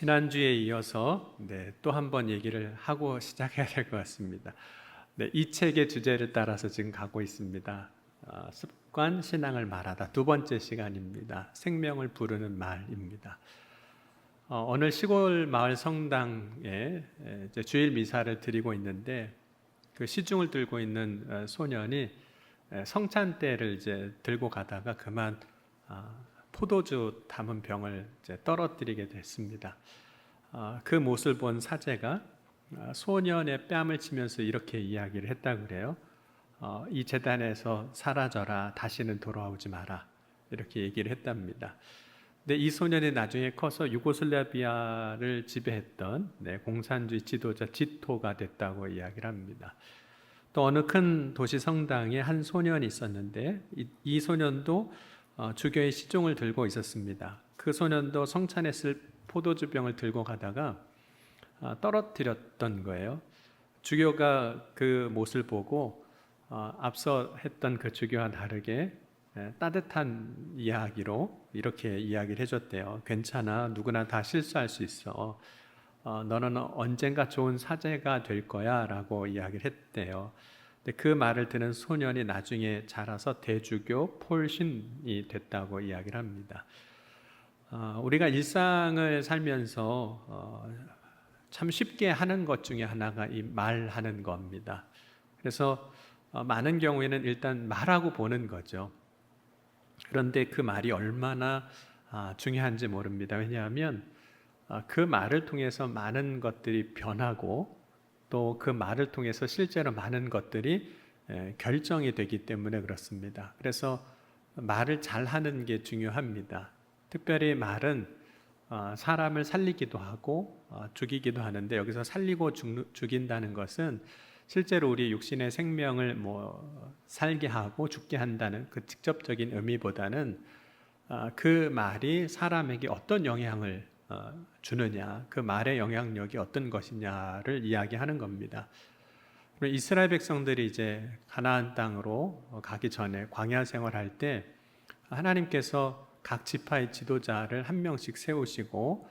지난주에 이어서 또 한 번 얘기를 하고 시작해야 될 것 같습니다. 이 책의 주제를 따라서 지금 가고 있습니다. 습관 신앙을 말하다 두 번째 시간입니다. 생명을 부르는 말입니다. 어느 시골 마을 성당에 이제 주일 미사를 드리고 있는데 그 시중을 들고 있는 소년이 성찬대를 이제 들고 가다가 그만 포도주 담은 병을 이제 떨어뜨리게 됐습니다. 그 모습을 본 사제가 소년의 뺨을 치면서 이렇게 이야기를 했다고 그래요. 이 제단에서 사라져라, 다시는 돌아오지 마라, 이렇게 얘기를 했답니다. 근데 이 소년이 나중에 커서 유고슬라비아를 지배했던 공산주의 지도자 지토가 됐다고 이야기를 합니다. 또 어느 큰 도시 성당에 한 소년이 있었는데 이 소년도 주교의 시종을 들고 있었습니다. 그 소년도 성찬에 쓸 포도주병을 들고 가다가 떨어뜨렸던 거예요. 주교가 그 모습을 보고 앞서 했던 그 주교와 다르게 따뜻한 이야기로 이렇게 이야기를 해줬대요. 괜찮아, 누구나 다 실수할 수 있어. 너는 언젠가 좋은 사제가 될 거야 라고 이야기를 했대요. 그 말을 듣는 소년이 나중에 자라서 대주교 폴신이 됐다고 이야기를 합니다. 우리가 일상을 살면서 참 쉽게 하는 것 중에 하나가 이 말하는 겁니다. 그래서 많은 경우에는 일단 말하고 보는 거죠. 그런데 그 말이 얼마나 중요한지 모릅니다. 왜냐하면 그 말을 통해서 많은 것들이 변하고 또 그 말을 통해서 실제로 많은 것들이 결정이 되기 때문에 그렇습니다. 그래서 말을 잘하는 게 중요합니다. 특별히 말은 사람을 살리기도 하고 죽이기도 하는데, 여기서 살리고 죽인다는 것은 실제로 우리 육신의 생명을 살게 하고 죽게 한다는 그 직접적인 의미보다는 그 말이 사람에게 어떤 영향을 주느냐, 그 말의 영향력이 어떤 것이냐를 이야기하는 겁니다. 이스라엘 백성들이 이제 가나안 땅으로 가기 전에 광야 생활할 때 하나님께서 각 지파의 지도자를 한 명씩 세우시고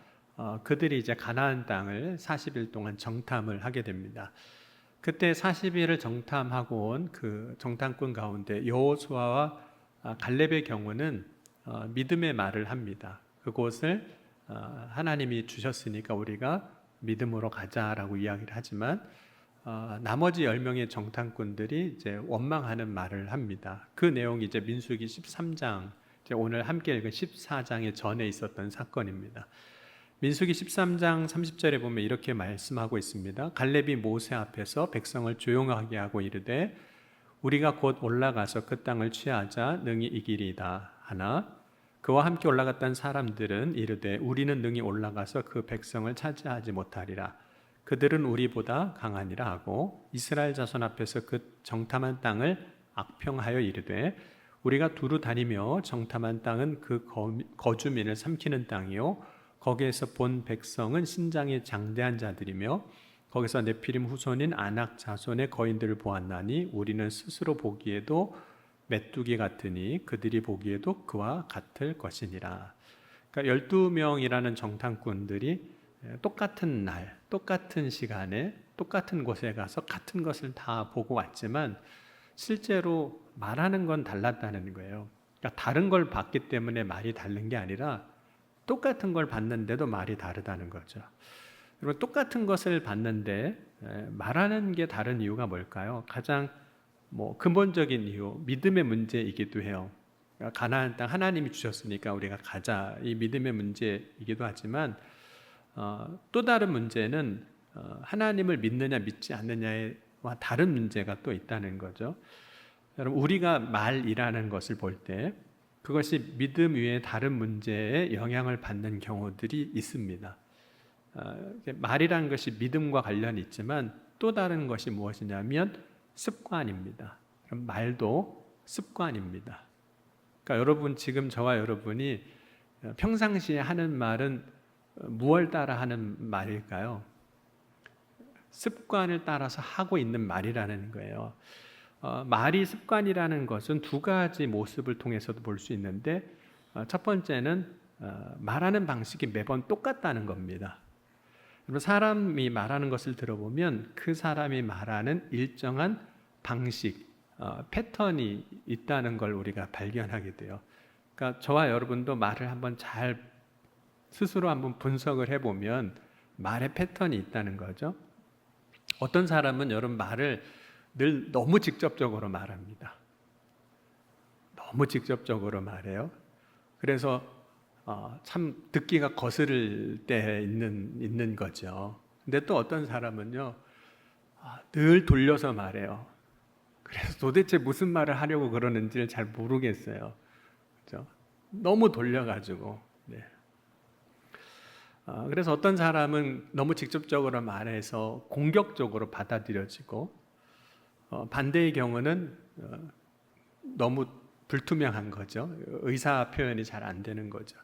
그들이 이제 가나안 땅을 40일 동안 정탐을 하게 됩니다. 그때 40일을 정탐하고 온 그 정탐꾼 가운데 여호수아와 갈렙의 경우는 믿음의 말을 합니다. 그곳을 하나님이 주셨으니까 우리가 믿음으로 가자라고 이야기를 하지만 나머지 10명의 정탐꾼들이 이제 원망하는 말을 합니다. 그 내용이 이제 민수기 13장, 이제 오늘 함께 읽은 14장의 전에 있었던 사건입니다. 민수기 13장 30절에 보면 이렇게 말씀하고 있습니다. 갈렙이 모세 앞에서 백성을 조용하게 하고 이르되 우리가 곧 올라가서 그 땅을 취하자 능히 이기리이다 하나, 그와 함께 올라갔던 사람들은 이르되 우리는 능히 올라가서 그 백성을 차지하지 못하리라. 그들은 우리보다 강하니라 하고 이스라엘 자손 앞에서 그 정탐한 땅을 악평하여 이르되 우리가 두루 다니며 정탐한 땅은 그 거주민을 삼키는 땅이요 거기에서 본 백성은 신장이 장대한 자들이며 거기서 네피림 후손인 아낙 자손의 거인들을 보았나니 우리는 스스로 보기에도 메뚜기 같으니 그들이 보기에도 그와 같을 것이니라. 그러니까 12명이라는 정탐꾼들이 똑같은 날, 똑같은 시간에, 똑같은 곳에 가서 같은 것을 다 보고 왔지만 실제로 말하는 건 달랐다는 거예요. 그러니까 다른 걸 봤기 때문에 말이 다른 게 아니라 똑같은 걸 봤는데도 말이 다르다는 거죠. 그리고 똑같은 것을 봤는데 말하는 게 다른 이유가 뭘까요? 가장 근본적인 이유, 믿음의 문제이기도 해요. 가나안 땅 하나님이 주셨으니까 우리가 가자, 이 믿음의 문제이기도 하지만 또 다른 문제는 하나님을 믿느냐 믿지 않느냐와 다른 문제가 또 있다는 거죠. 여러분, 우리가 말이라는 것을 볼 때 그것이 믿음 위에 다른 문제에 영향을 받는 경우들이 있습니다. 말이라는 것이 믿음과 관련이 있지만 또 다른 것이 무엇이냐면 습관입니다. 그럼 말도 습관입니다. 그러니까 여러분, 지금 저와 여러분이 평상시에 하는 말은 무엇을 따라 하는 말일까요? 습관을 따라서 하고 있는 말이라는 거예요. 말이 습관이라는 것은 두 가지 모습을 통해서도 볼 수 있는데 첫 번째는 말하는 방식이 매번 똑같다는 겁니다. 여러분, 사람이 말하는 것을 들어보면 그 사람이 말하는 일정한 방식, 패턴이 있다는 걸 우리가 발견하게 돼요. 그러니까 저와 여러분도 말을 한번 잘 스스로 한번 분석을 해보면 말의 패턴이 있다는 거죠. 어떤 사람은 여러분 말을 늘 너무 직접적으로 말합니다. 너무 직접적으로 말해요. 그래서 참 듣기가 거스를 때 있는 거죠. 근데 또 어떤 사람은요, 늘 돌려서 말해요. 그래서 도대체 무슨 말을 하려고 그러는지를 잘 모르겠어요. 그렇죠? 너무 돌려가지고. 네. 그래서 어떤 사람은 너무 직접적으로 말해서 공격적으로 받아들여지고, 반대의 경우는 너무 불투명한 거죠. 의사 표현이 잘 안 되는 거죠.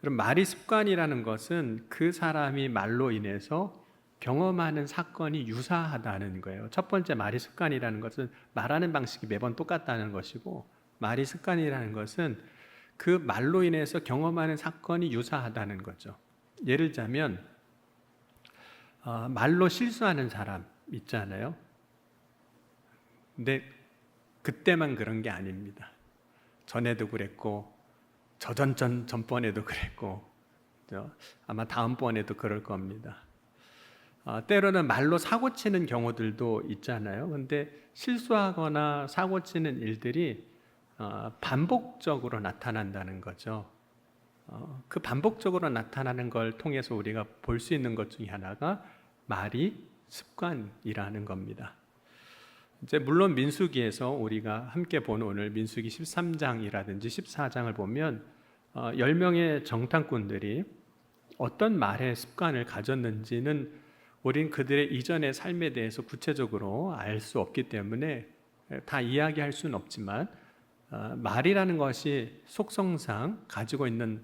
그럼 말이 습관이라는 것은 그 사람이 말로 인해서 경험하는 사건이 유사하다는 거예요. 첫 번째, 말이 습관이라는 것은 말하는 방식이 매번 똑같다는 것이고, 말이 습관이라는 것은 그 말로 인해서 경험하는 사건이 유사하다는 거죠. 예를 들자면 말로 실수하는 사람 있잖아요. 근데 그때만 그런 게 아닙니다. 전에도 그랬고, 전번에도 그랬고, 아마 다음번에도 그럴 겁니다. 때로는 말로 사고치는 경우들도 있잖아요. 근데 실수하거나 사고치는 일들이 반복적으로 나타난다는 거죠. 그 반복적으로 나타나는 걸 통해서 우리가 볼 수 있는 것 중에 하나가 말이 습관이라는 겁니다. 이제 물론 민수기에서 우리가 함께 본 오늘 민수기 13장이라든지 14장을 보면 10명의 정탐꾼들이 어떤 말의 습관을 가졌는지는 우린 그들의 이전의 삶에 대해서 구체적으로 알 수 없기 때문에 다 이야기할 수는 없지만, 말이라는 것이 속성상 가지고 있는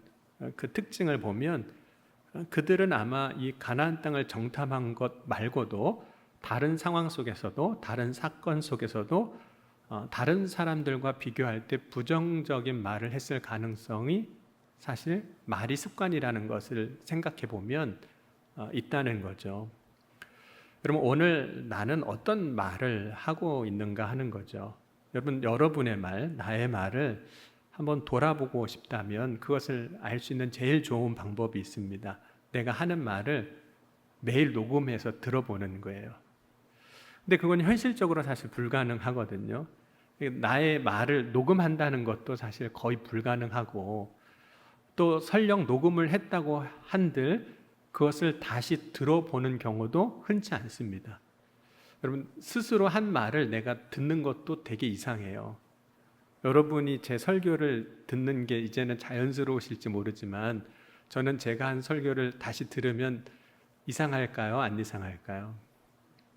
그 특징을 보면 그들은 아마 이 가나안 땅을 정탐한 것 말고도 다른 상황 속에서도, 다른 사건 속에서도 다른 사람들과 비교할 때 부정적인 말을 했을 가능성이 사실 말이 습관이라는 것을 생각해 보면 있다는 거죠. 그러면 오늘 나는 어떤 말을 하고 있는가 하는 거죠. 여러분의 말, 나의 말을 한번 돌아보고 싶다면 그것을 알 수 있는 제일 좋은 방법이 있습니다. 내가 하는 말을 매일 녹음해서 들어보는 거예요. 근데 그건 현실적으로 사실 불가능하거든요. 나의 말을 녹음한다는 것도 사실 거의 불가능하고, 또 설령 녹음을 했다고 한들 그것을 다시 들어보는 경우도 흔치 않습니다. 여러분, 스스로 한 말을 내가 듣는 것도 되게 이상해요. 여러분이 제 설교를 듣는 게 이제는 자연스러우실지 모르지만 저는 제가 한 설교를 다시 들으면 이상할까요? 안 이상할까요?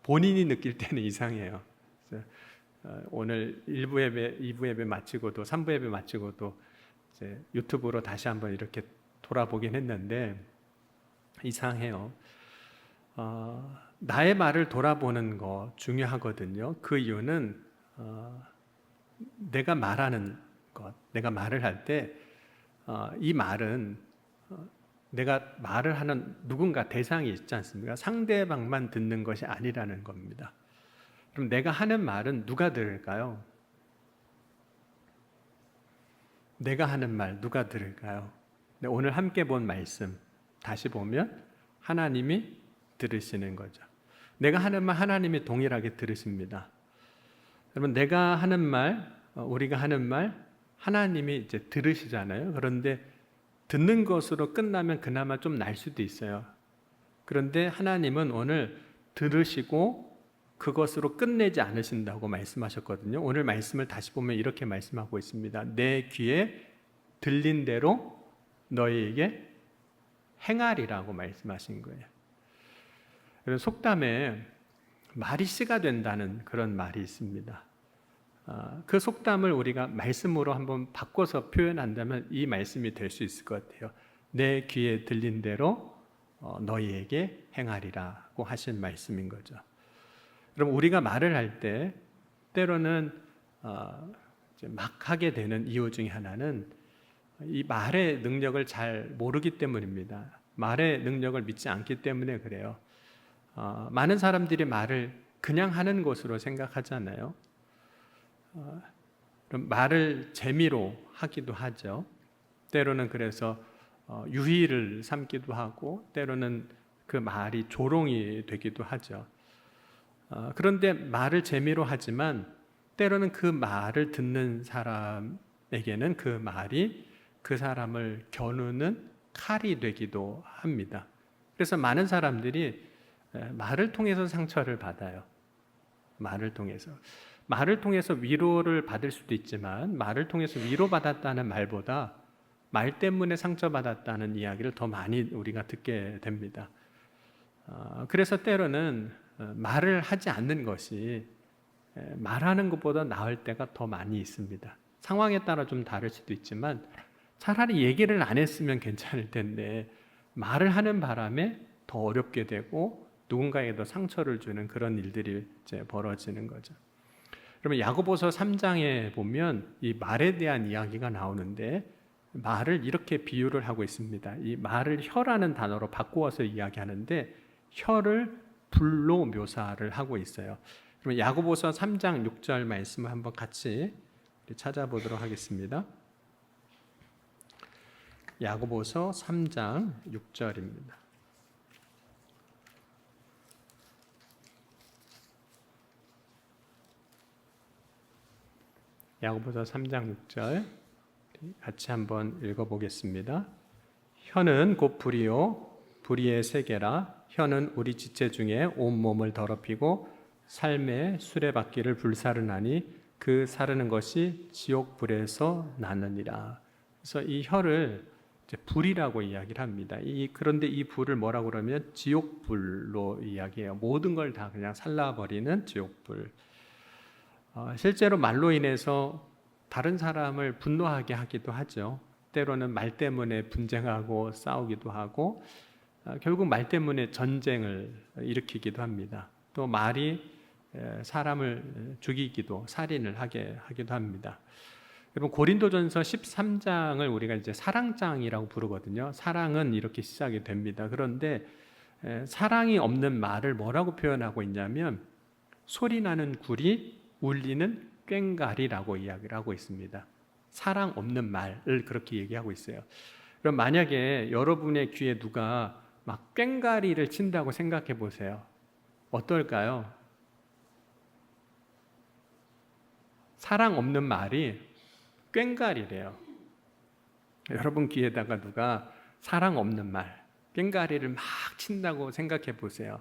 본인이 느낄 때는 이상해요. 그래서 오늘 1부 예배, 2부 예배 마치고도 3부 예배 마치고도 이제 유튜브로 다시 한번 이렇게 돌아보긴 했는데 이상해요. 나의 말을 돌아보는 거 중요하거든요. 그 이유는 내가 말하는 것, 내가 말을 할 때 이 말은 내가 말을 하는 누군가 대상이 있지 않습니까? 상대방만 듣는 것이 아니라는 겁니다. 그럼 내가 하는 말은 누가 들을까요? 내가 하는 말 누가 들을까요? 오늘 함께 본 말씀 다시 보면 하나님이 들으시는 거죠. 내가 하는 말 하나님이 동일하게 들으십니다. 여러분, 내가 하는 말, 우리가 하는 말 하나님이 이제 들으시잖아요. 그런데 듣는 것으로 끝나면 그나마 좀 날 수도 있어요. 그런데 하나님은 오늘 들으시고 그것으로 끝내지 않으신다고 말씀하셨거든요. 오늘 말씀을 다시 보면 이렇게 말씀하고 있습니다. 내 귀에 들린 대로 너희에게 행하리라고 말씀하신 거예요. 속담에 말이 씨가 된다는 그런 말이 있습니다. 그 속담을 우리가 말씀으로 한번 바꿔서 표현한다면 이 말씀이 될 수 있을 것 같아요. 내 귀에 들린 대로 너희에게 행하리라고 하신 말씀인 거죠. 그럼 우리가 말을 할 때 때로는 막 하게 되는 이유 중에 하나는 이 말의 능력을 잘 모르기 때문입니다. 말의 능력을 믿지 않기 때문에 그래요. 많은 사람들이 말을 그냥 하는 것으로 생각하잖아요. 그럼 말을 재미로 하기도 하죠. 때로는 그래서 유희를 삼기도 하고, 때로는 그 말이 조롱이 되기도 하죠. 그런데 말을 재미로 하지만 때로는 그 말을 듣는 사람에게는 그 말이 그 사람을 겨누는 칼이 되기도 합니다. 그래서 많은 사람들이 말을 통해서 상처를 받아요. 말을 통해서 위로를 받을 수도 있지만, 말을 통해서 위로받았다는 말보다 말 때문에 상처받았다는 이야기를 더 많이 우리가 듣게 됩니다. 그래서 때로는 말을 하지 않는 것이 말하는 것보다 나을 때가 더 많이 있습니다. 상황에 따라 좀 다를 수도 있지만, 차라리 얘기를 안 했으면 괜찮을 텐데 말을 하는 바람에 더 어렵게 되고 누군가에게 상처를 주는 그런 일들이 이제 벌어지는 거죠. 그러면 야고보서 3장에 보면 이 말에 대한 이야기가 나오는데, 말을 이렇게 비유를 하고 있습니다. 이 말을 혀라는 단어로 바꾸어서 이야기하는데, 혀를 불로 묘사를 하고 있어요. 그러면 야고보서 3장 6절 말씀을 한번 같이 찾아보도록 하겠습니다. 야고보서 3장 6절입니다. 야고보서 3장 6절 같이 한번 읽어보겠습니다. 혀는 곧 불이요 불의의 세계라. 혀는 우리 지체 중에 온몸을 더럽히고 삶의 수레바퀴를 불사르나니 그 사르는 것이 지옥 불에서 나느니라. 그래서 이 혀를 이제 불이라고 이야기를 합니다. 그런데 이 불을 뭐라고 그러면 지옥불로 이야기해요. 모든 걸 다 그냥 살라버리는 지옥불. 실제로 말로 인해서 다른 사람을 분노하게 하기도 하죠. 때로는 말 때문에 분쟁하고 싸우기도 하고, 결국 말 때문에 전쟁을 일으키기도 합니다. 또 말이 사람을 죽이기도, 살인을 하기도 합니다. 여러분, 고린도전서 13장을 우리가 이제 사랑장이라고 부르거든요. 사랑은 이렇게 시작이 됩니다. 그런데 사랑이 없는 말을 뭐라고 표현하고 있냐면, 소리 나는 굴이 울리는 꽹가리라고 이야기를 하고 있습니다. 사랑 없는 말을 그렇게 얘기하고 있어요. 그럼 만약에 여러분의 귀에 누가 막 꽹가리를 친다고 생각해 보세요. 어떨까요? 사랑 없는 말이 꽹가리래요. 여러분 귀에다가 누가 사랑 없는 말, 꽹가리를 막 친다고 생각해 보세요.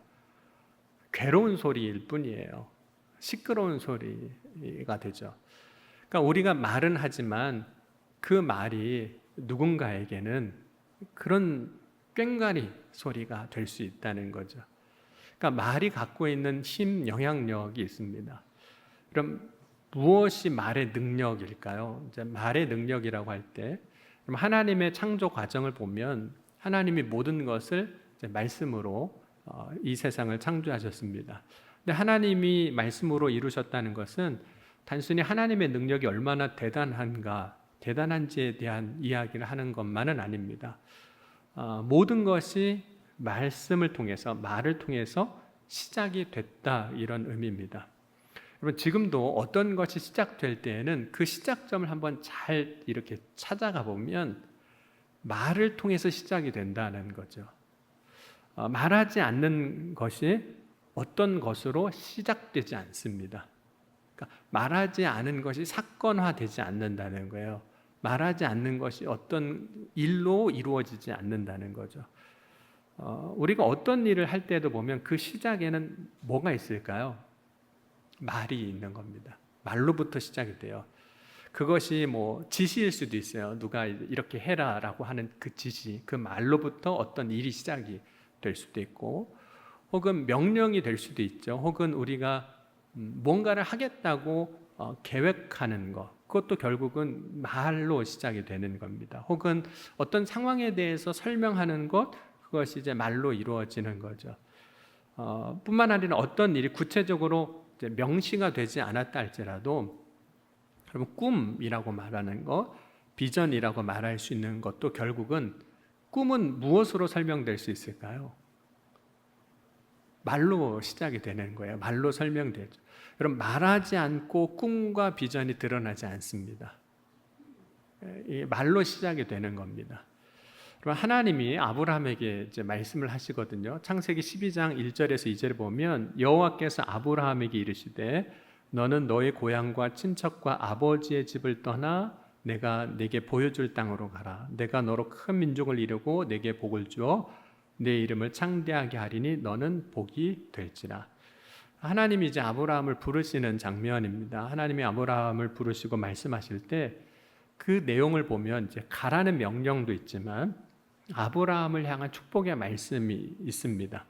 괴로운 소리일 뿐이에요. 시끄러운 소리가 되죠. 그러니까 우리가 말은 하지만 그 말이 누군가에게는 그런 꽹가리 소리가 될 수 있다는 거죠. 그러니까 말이 갖고 있는 힘, 영향력이 있습니다. 그럼 무엇이 말의 능력일까요? 이제 말의 능력이라고 할 때, 하나님의 창조 과정을 보면 하나님이 모든 것을 이제 말씀으로 이 세상을 창조하셨습니다. 근데 하나님이 말씀으로 이루셨다는 것은 단순히 하나님의 능력이 얼마나 대단한지에 대한 이야기를 하는 것만은 아닙니다. 모든 것이 말씀을 통해서, 말을 통해서 시작이 됐다, 이런 의미입니다. 여러분, 지금도 어떤 것이 시작될 때에는 그 시작점을 한번 잘 이렇게 찾아가 보면 말을 통해서 시작이 된다는 거죠. 말하지 않는 것이 어떤 것으로 시작되지 않습니다. 그러니까 말하지 않은 것이 사건화되지 않는다는 거예요. 말하지 않는 것이 어떤 일로 이루어지지 않는다는 거죠. 우리가 어떤 일을 할 때도 보면 그 시작에는 뭐가 있을까요? 말이 있는 겁니다. 말로부터 시작이 돼요. 그것이 뭐 지시일 수도 있어요. 누가 이렇게 해라라고 하는 그 지시, 그 말로부터 어떤 일이 시작이 될 수도 있고, 혹은 명령이 될 수도 있죠. 혹은 우리가 뭔가를 하겠다고 계획하는 것, 그것도 결국은 말로 시작이 되는 겁니다. 혹은 어떤 상황에 대해서 설명하는 것, 그것이 이제 말로 이루어지는 거죠. 뿐만 아니라 어떤 일이 구체적으로 이제 명시가 되지 않았다 할지라도, 그러면 꿈이라고 말하는 것, 비전이라고 말할 수 있는 것도 결국은 꿈은 무엇으로 설명될 수 있을까요? 말로 시작이 되는 거예요. 말로 설명되죠. 여러분, 말하지 않고 꿈과 비전이 드러나지 않습니다. 이 말로 시작이 되는 겁니다. 그럼 하나님이 아브라함에게 이제 말씀을 하시거든요. 창세기 12장 1절에서 2절에 보면 여호와께서 아브라함에게 이르시되 너는 너의 고향과 친척과 아버지의 집을 떠나 내가 네게 보여줄 땅으로 가라. 내가 너로 큰 민족을 이루고 네게 복을 주어 내 이름을 창대하게 하리니 너는 복이 될지라. 하나님이 이제 아브라함을 부르시는 장면입니다. 하나님이 아브라함을 부르시고 말씀하실 때 그 내용을 보면 이제 가라는 명령도 있지만 아브라함을 향한 축복의 말씀이 있습니다.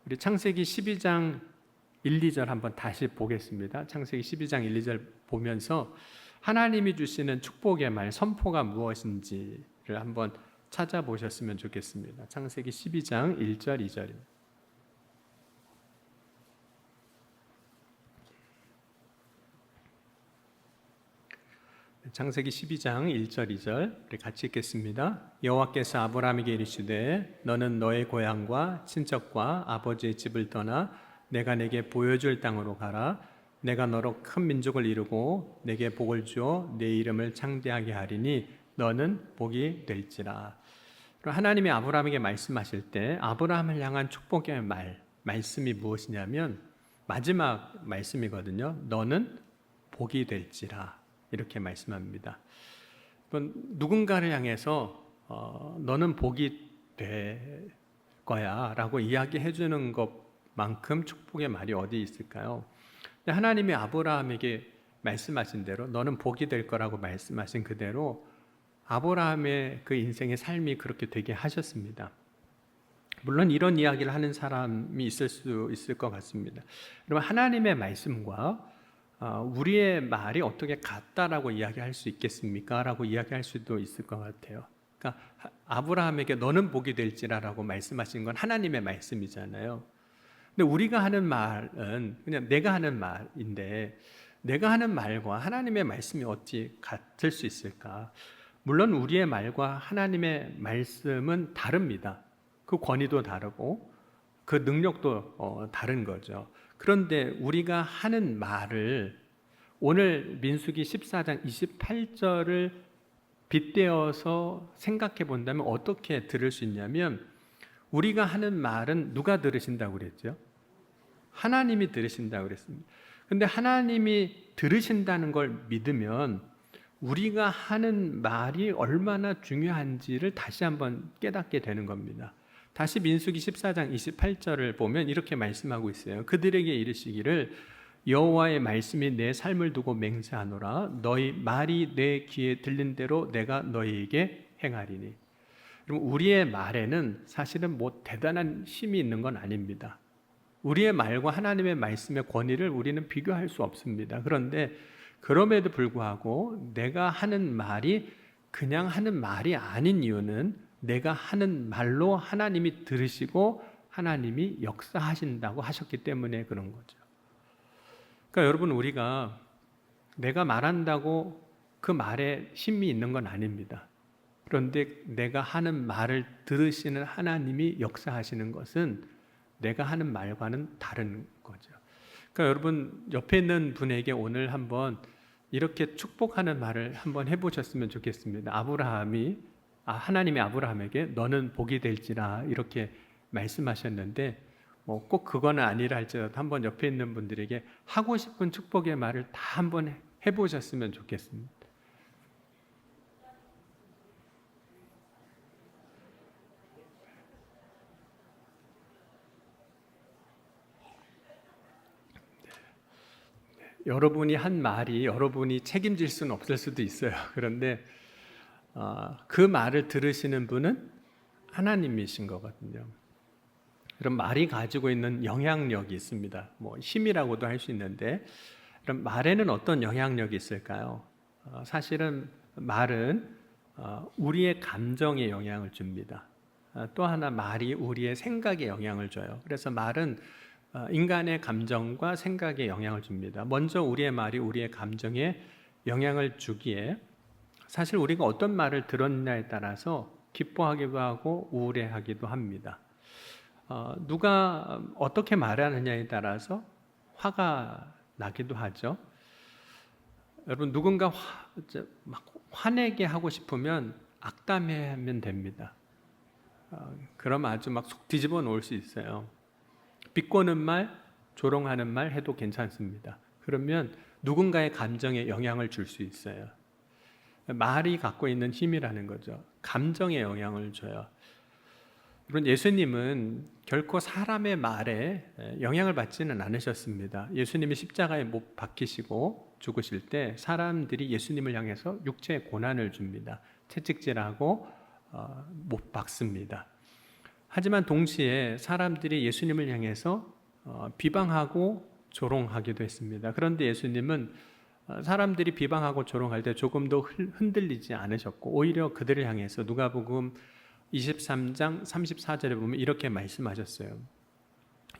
우리 창세기 12장 1, 2절 한번 다시 보겠습니다. 창세기 12장 1, 2절 보면서 하나님이 주시는 축복의 말, 선포가 무엇인지를 한번 찾아보셨으면 좋겠습니다. 창세기 12장 1절, 2절입니다. 창세기 12장 1절 2절 우리 같이 읽겠습니다. 여호와께서 아브라함에게 이르시되 너는 너의 고향과 친척과 아버지의 집을 떠나 내가 내게 보여줄 땅으로 가라. 내가 너로 큰 민족을 이루고 내게 복을 주어 내 이름을 창대하게 하리니 너는 복이 될지라. 하나님이 아브라함에게 말씀하실 때 아브라함을 향한 축복의 말씀이 무엇이냐면 마지막 말씀이거든요. 너는 복이 될지라. 이렇게 말씀합니다. 누군가를 향해서 너는 복이 될 거야 라고 이야기해 주는 것만큼 축복의 말이 어디 있을까요? 하나님이 아브라함에게 말씀하신 대로 너는 복이 될 거라고 말씀하신 그대로 아브라함의 그 인생의 삶이 그렇게 되게 하셨습니다. 물론 이런 이야기를 하는 사람이 있을 수 있을 것 같습니다. 여러분, 하나님의 말씀과 우리의 말이 어떻게 같다라고 이야기할 수 있겠습니까? 라고 이야기할 수도 있을 것 같아요. 그러니까 아브라함에게 너는 복이 될지라라고 말씀하신 건 하나님의 말씀이잖아요. 근데 우리가 하는 말은 그냥 내가 하는 말인데 내가 하는 말과 하나님의 말씀이 어찌 같을 수 있을까? 물론 우리의 말과 하나님의 말씀은 다릅니다. 그 권위도 다르고 그 능력도 다른 거죠. 그런데 우리가 하는 말을 오늘 민수기 14장 28절을 빗대어서 생각해 본다면 어떻게 들을 수 있냐면 우리가 하는 말은 누가 들으신다고 그랬죠? 하나님이 들으신다고 그랬습니다. 그런데 하나님이 들으신다는 걸 믿으면 우리가 하는 말이 얼마나 중요한지를 다시 한번 깨닫게 되는 겁니다. 다시 민수기 14장 28절을 보면 이렇게 말씀하고 있어요. 그들에게 이르시기를 여호와의 말씀이 내 삶을 두고 맹세하노라. 너희 말이 내 귀에 들린 대로 내가 너희에게 행하리니. 여러분, 우리의 말에는 사실은 뭐 대단한 힘이 있는 건 아닙니다. 우리의 말과 하나님의 말씀의 권위를 우리는 비교할 수 없습니다. 그런데 그럼에도 불구하고 내가 하는 말이 그냥 하는 말이 아닌 이유는 내가 하는 말로 하나님이 들으시고 하나님이 역사하신다고 하셨기 때문에 그런 거죠. 그러니까 여러분, 우리가 내가 말한다고 그 말에 힘이 있는 건 아닙니다. 그런데 내가 하는 말을 들으시는 하나님이 역사하시는 것은 내가 하는 말과는 다른 거죠. 그러니까 여러분, 옆에 있는 분에게 오늘 한번 이렇게 축복하는 말을 한번 해보셨으면 좋겠습니다. 하나님이 아브라함에게 너는 복이 될지라 이렇게 말씀하셨는데 뭐 꼭 그거는 아니라 할지라도 한번 옆에 있는 분들에게 하고 싶은 축복의 말을 다 한번 해보셨으면 좋겠습니다. 여러분이 한 말이 여러분이 책임질 수는 없을 수도 있어요. 그런데 그 말을 들으시는 분은 하나님이신 거거든요. 그럼 말이 가지고 있는 영향력이 있습니다. 뭐 힘이라고도 할 수 있는데 그럼 말에는 어떤 영향력이 있을까요? 사실은 말은 우리의 감정에 영향을 줍니다. 또 하나 말이 우리의 생각에 영향을 줘요. 그래서 말은 인간의 감정과 생각에 영향을 줍니다. 먼저 우리의 말이 우리의 감정에 영향을 주기에 사실 우리가 어떤 말을 들었냐에 따라서 기뻐하기도 하고 우울해하기도 합니다. 누가 어떻게 말하느냐에 따라서 화가 나기도 하죠. 여러분, 누군가 막 화내게 하고 싶으면 악담하면 됩니다. 그럼 아주 막 속 뒤집어 놓을 수 있어요. 비꼬는 말, 조롱하는 말 해도 괜찮습니다. 그러면 누군가의 감정에 영향을 줄 수 있어요. 말이 갖고 있는 힘이라는 거죠. 감정에 영향을 줘요. 물론 예수님은 결코 사람의 말에 영향을 받지는 않으셨습니다. 예수님이 십자가에 못 박히시고 죽으실 때 사람들이 예수님을 향해서 육체의 고난을 줍니다. 채찍질하고 못 박습니다. 하지만 동시에 사람들이 예수님을 향해서 비방하고 조롱하기도 했습니다. 그런데 예수님은 사람들이 비방하고 조롱할 때 조금도 흔들리지 않으셨고 오히려 그들을 향해서 누가복음 23장 34절에 보면 이렇게 말씀하셨어요.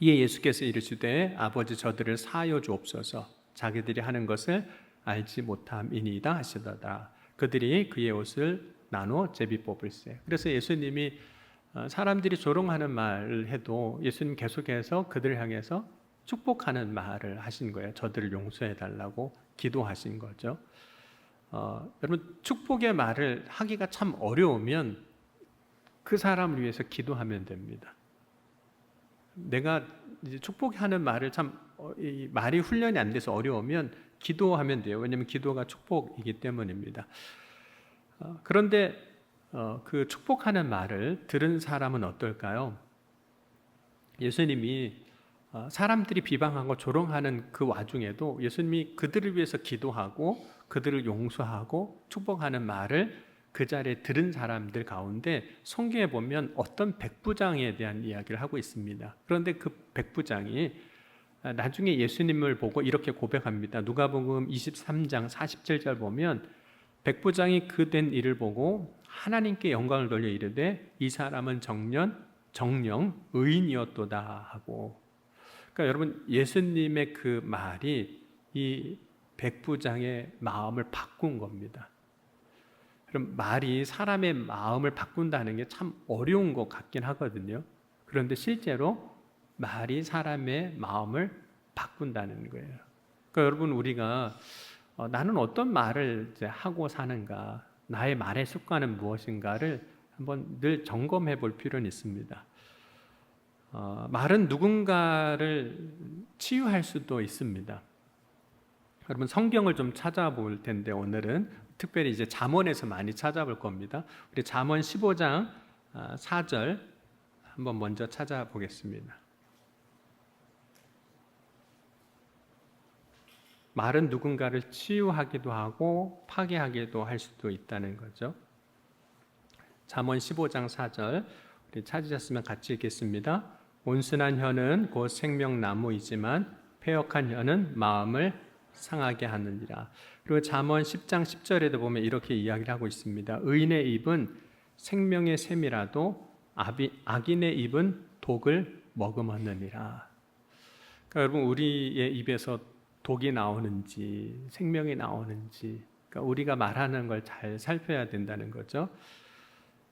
이에 예수께서 이르시되 아버지 저들을 사하여 주옵소서 자기들이 하는 것을 알지 못함이니이다 하시더라. 그들이 그의 옷을 나눠 제비 뽑을세. 그래서 예수님이 사람들이 조롱하는 말을 해도 예수님 계속해서 그들을 향해서 축복하는 말을 하신 거예요. 저들을 용서해 달라고 기도하신 거죠. 여러분, 축복의 말을 하기가 참 어려우면 그 사람을 위해서 기도하면 됩니다. 내가 이제 축복하는 말을 이 말이 훈련이 안 돼서 어려우면 기도하면 돼요. 왜냐하면 기도가 축복이기 때문입니다. 그런데 그 축복하는 말을 들은 사람은 어떨까요? 예수님이 사람들이 비방하고 조롱하는 그 와중에도 예수님이 그들을 위해서 기도하고 그들을 용서하고 축복하는 말을 그 자리에 들은 사람들 가운데 성경에 보면 어떤 백부장에 대한 이야기를 하고 있습니다. 그런데 그 백부장이 나중에 예수님을 보고 이렇게 고백합니다. 누가복음 23장 47절 보면 백부장이 그 된 일을 보고 하나님께 영광을 돌려 이르되 이 사람은 정령 의인이었도다 하고. 그러니까 여러분, 예수님의 그 말이 이 백부장의 마음을 바꾼 겁니다. 그럼 말이 사람의 마음을 바꾼다는 게 참 어려운 것 같긴 하거든요. 그런데 실제로 말이 사람의 마음을 바꾼다는 거예요. 그러니까 여러분, 우리가 나는 어떤 말을 이제 하고 사는가, 나의 말의 습관은 무엇인가를 한번 늘 점검해 볼 필요는 있습니다. 말은 누군가를 치유할 수도 있습니다. 여러분, 성경을 좀 찾아볼 텐데 오늘은 특별히 이제 잠언에서 많이 찾아볼 겁니다. 우리 잠언 15장 4절 한번 먼저 찾아보겠습니다. 말은 누군가를 치유하기도 하고 파괴하기도 할 수도 있다는 거죠. 잠언 15장 4절 우리 찾으셨으면 같이 읽겠습니다. 온순한 혀는 곧 생명나무이지만 패역한 혀는 마음을 상하게 하느니라. 그리고 잠언 10장 10절에도 보면 이렇게 이야기를 하고 있습니다. 의인의 입은 생명의 샘이라도 악인의 입은 독을 머금었느니라. 그러니까 여러분, 우리의 입에서 독이 나오는지 생명이 나오는지, 그러니까 우리가 말하는 걸 잘 살펴야 된다는 거죠.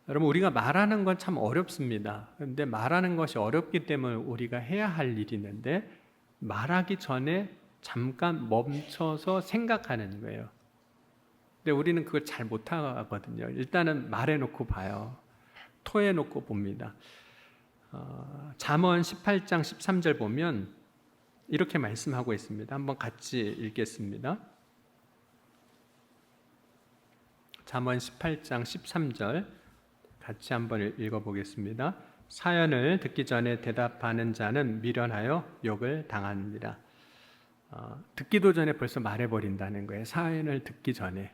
여러분, 우리가 말하는 건 참 어렵습니다. 그런데 말하는 것이 어렵기 때문에 우리가 해야 할 일이 있는데 말하기 전에 잠깐 멈춰서 생각하는 거예요. 근데 우리는 그걸 잘 못하거든요. 일단은 말해놓고 봐요. 토해놓고 봅니다. 잠언 18장 13절 보면 이렇게 말씀하고 있습니다. 한번 같이 읽겠습니다. 잠언 18장 13절 같이 한번 읽어보겠습니다. 사연을 듣기 전에 대답하는 자는 미련하여 욕을 당하느니라. 듣기도 전에 벌써 말해버린다는 거예요. 사연을 듣기 전에.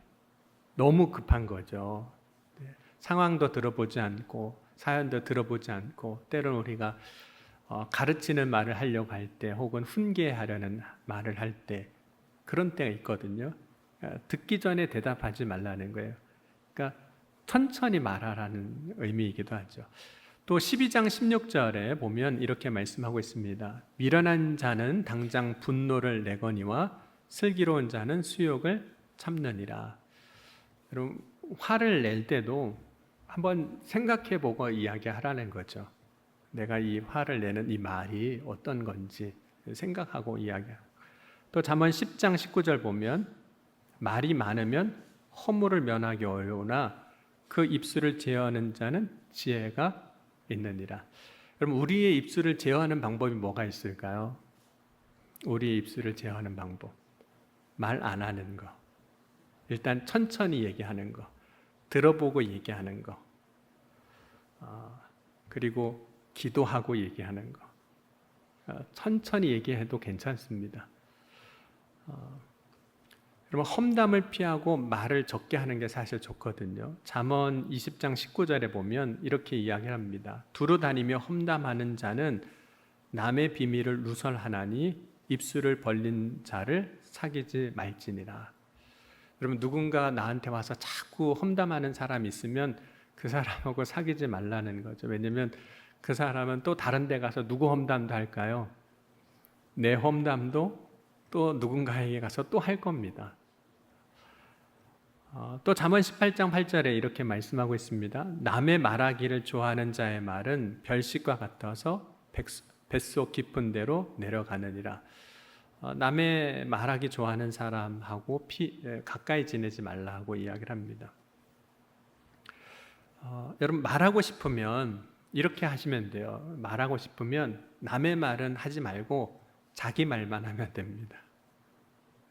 너무 급한 거죠. 상황도 들어보지 않고 사연도 들어보지 않고 때로는 우리가 가르치는 말을 하려고 할 때 혹은 훈계하려는 말을 할 때 그런 때가 있거든요. 듣기 전에 대답하지 말라는 거예요. 그러니까 천천히 말하라는 의미이기도 하죠. 또 12장 16절에 보면 이렇게 말씀하고 있습니다. 미련한 자는 당장 분노를 내거니와 슬기로운 자는 수욕을 참느니라. 여러분 화를 낼 때도 한번 생각해보고 이야기하라는 거죠. 내가 이 화를 내는 이 말이 어떤 건지 생각하고 이야기하고. 또 잠언 10장 19절 보면 말이 많으면 허물을 면하기 어려우나 그 입술을 제어하는 자는 지혜가 있느니라. 그럼 우리의 입술을 제어하는 방법이 뭐가 있을까요? 우리의 입술을 제어하는 방법, 말 안 하는 거, 일단 천천히 얘기하는 거, 들어보고 얘기하는 거, 그리고 기도하고 얘기하는 거. 천천히 얘기해도 괜찮습니다. 그러면 험담을 피하고 말을 적게 하는 게 사실 좋거든요. 잠언 20장 19절에 보면 이렇게 이야기합니다. 두루 다니며 험담하는 자는 남의 비밀을 누설하나니 입술을 벌린 자를 사귀지 말지니라. 여러분 누군가 나한테 와서 자꾸 험담하는 사람이 있으면 그 사람하고 사귀지 말라는 거죠. 왜냐하면 그 사람은 또 다른 데 가서 누구 험담도 할까요? 내 험담도 또 누군가에게 가서 또 할 겁니다. 또 잠언 18장 8절에 이렇게 말씀하고 있습니다. 남의 말하기를 좋아하는 자의 말은 별식과 같아서 뱃속 깊은 데로 내려가느니라. 남의 말하기 좋아하는 사람하고 가까이 지내지 말라고 이야기를 합니다. 여러분 말하고 싶으면 이렇게 하시면 돼요. 말하고 싶으면 남의 말은 하지 말고 자기 말만 하면 됩니다.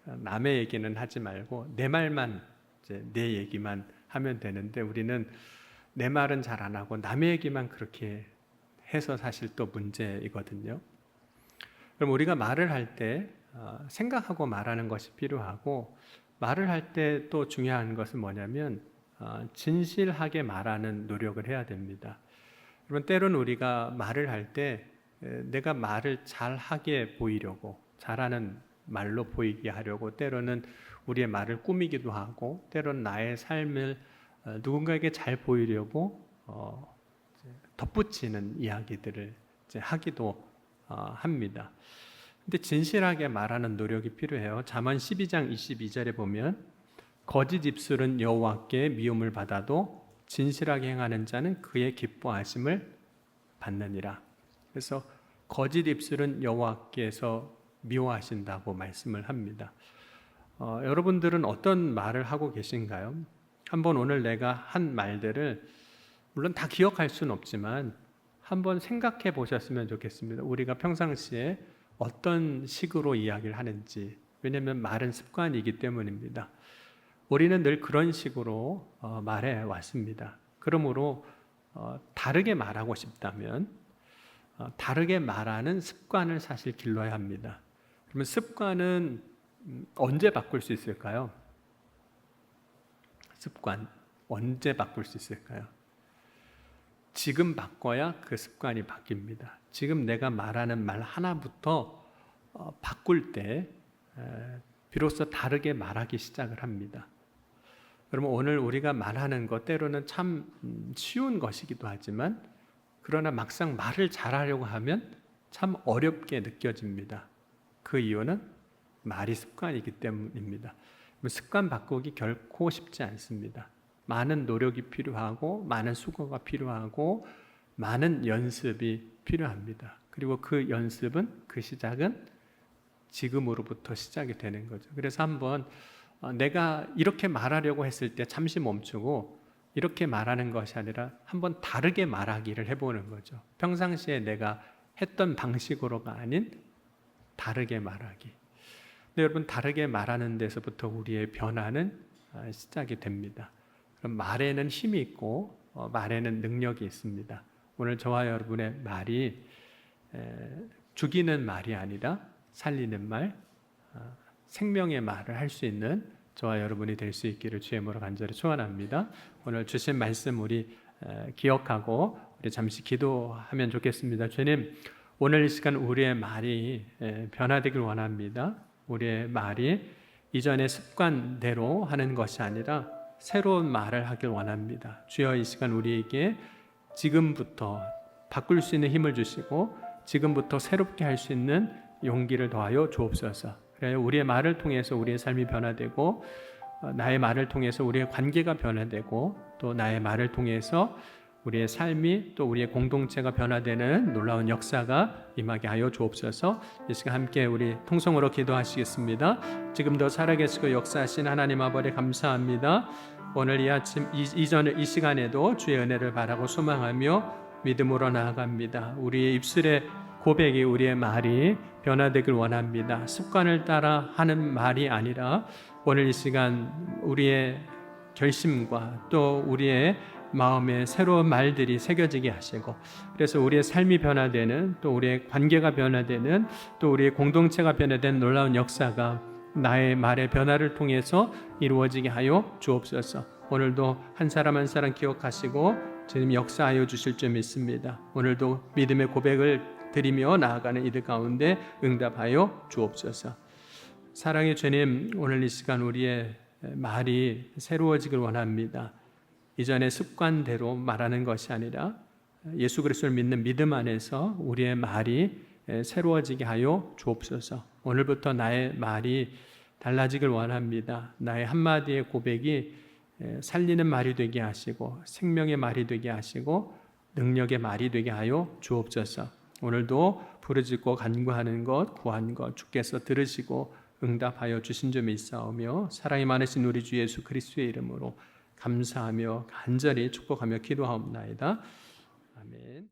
남의 얘기는 하지 말고 내 말만, 내 얘기만 하면 되는데 우리는 내 말은 잘 안 하고 남의 얘기만 그렇게 해서 사실 또 문제이거든요. 그럼 우리가 말을 할 때 생각하고 말하는 것이 필요하고, 말을 할 때 또 중요한 것은 뭐냐면 진실하게 말하는 노력을 해야 됩니다. 그러면 때로는 우리가 말을 할 때 내가 말을 잘하게 보이려고, 잘하는 말로 보이게 하려고 때로는 우리의 말을 꾸미기도 하고, 때로는 나의 삶을 누군가에게 잘 보이려고 덧붙이는 이야기들을 하기도 합니다. 근데 진실하게 말하는 노력이 필요해요. 잠언 12장 22절에 보면 거짓 입술은 여호와께 미움을 받아도 진실하게 행하는 자는 그의 기뻐하심을 받느니라. 그래서 거짓 입술은 여호와께서 미워하신다고 말씀을 합니다. 여러분들은 어떤 말을 하고 계신가요? 한번 오늘 내가 한 말들을 물론 다 기억할 수는 없지만 한번 생각해 보셨으면 좋겠습니다. 우리가 평상시에 어떤 식으로 이야기를 하는지. 왜냐하면 말은 습관이기 때문입니다. 우리는 늘 그런 식으로 말해 왔습니다. 그러므로 다르게 말하고 싶다면 다르게 말하는 습관을 사실 길러야 합니다. 그러면 습관은 언제 바꿀 수 있을까요? 습관 언제 바꿀 수 있을까요? 지금 바꿔야 그 습관이 바뀝니다. 지금 내가 말하는 말 하나부터 바꿀 때 비로소 다르게 말하기 시작을 합니다. 그러면 오늘 우리가 말하는 것 때로는 참 쉬운 것이기도 하지만, 그러나 막상 말을 잘하려고 하면 참 어렵게 느껴집니다. 그 이유는 말이 습관이기 때문입니다. 습관 바꾸기 결코 쉽지 않습니다. 많은 노력이 필요하고 많은 수고가 필요하고 많은 연습이 필요합니다. 그리고 그 연습은, 그 시작은 지금으로부터 시작이 되는 거죠. 그래서 한번 내가 이렇게 말하려고 했을 때 잠시 멈추고 이렇게 말하는 것이 아니라 한번 다르게 말하기를 해보는 거죠. 평상시에 내가 했던 방식으로가 아닌 다르게 말하기. 근데 여러분 다르게 말하는 데서부터 우리의 변화는 시작이 됩니다. 그럼 말에는 힘이 있고 말에는 능력이 있습니다. 오늘 저와 여러분의 말이 죽이는 말이 아니라 살리는 말, 생명의 말을 할 수 있는 저와 여러분이 될 수 있기를 주의 이름으로 간절히 축원합니다. 오늘 주신 말씀 우리 기억하고 우리 잠시 기도하면 좋겠습니다. 주님, 오늘 이 시간 우리의 말이 변화되길 원합니다. 우리의 말이 이전의 습관대로 하는 것이 아니라 새로운 말을 하길 원합니다. 주여, 이 시간 우리에게 지금부터 바꿀 수 있는 힘을 주시고 지금부터 새롭게 할 수 있는 용기를 더하여 주옵소서. 그래야 우리의 말을 통해서 우리의 삶이 변화되고 나의 말을 통해서 우리의 관계가 변화되고 또 나의 말을 통해서 우리의 삶이 또 우리의 공동체가 변화되는 놀라운 역사가 임하게 하여 주옵소서. 이 시간 함께 우리 통성으로 기도하시겠습니다. 지금도 살아계시고 역사하신 하나님 아버지 감사합니다. 오늘 이 아침 이 시간에도 주의 은혜를 바라고 소망하며 믿음으로 나아갑니다. 우리의 입술의 고백이 우리의 말이 변화되길 원합니다. 습관을 따라 하는 말이 아니라 오늘 이 시간 우리의 결심과 또 우리의 마음에 새로운 말들이 새겨지게 하시고 그래서 우리의 삶이 변화되는 또 우리의 관계가 변화되는 또 우리의 공동체가 변화되는 놀라운 역사가 나의 말의 변화를 통해서 이루어지게 하여 주옵소서. 오늘도 한 사람 한 사람 기억하시고 주님 역사하여 주실 줄 믿습니다. 오늘도 믿음의 고백을 드리며 나아가는 이들 가운데 응답하여 주옵소서. 사랑의 주님, 오늘 이 시간 우리의 말이 새로워지길 원합니다. 이전의 습관대로 말하는 것이 아니라 예수 그리스도를 믿는 믿음 안에서 우리의 말이 새로워지게 하여 주옵소서. 오늘부터 나의 말이 달라지길 원합니다. 나의 한마디의 고백이 살리는 말이 되게 하시고 생명의 말이 되게 하시고 능력의 말이 되게 하여 주옵소서. 오늘도 부르짖고 간구하는 것, 구한 것 주께서 들으시고 응답하여 주신 줄 믿사오며 사랑이 많으신 우리 주 예수 그리스도의 이름으로 감사하며 간절히 축복하며 기도하옵나이다. 아멘.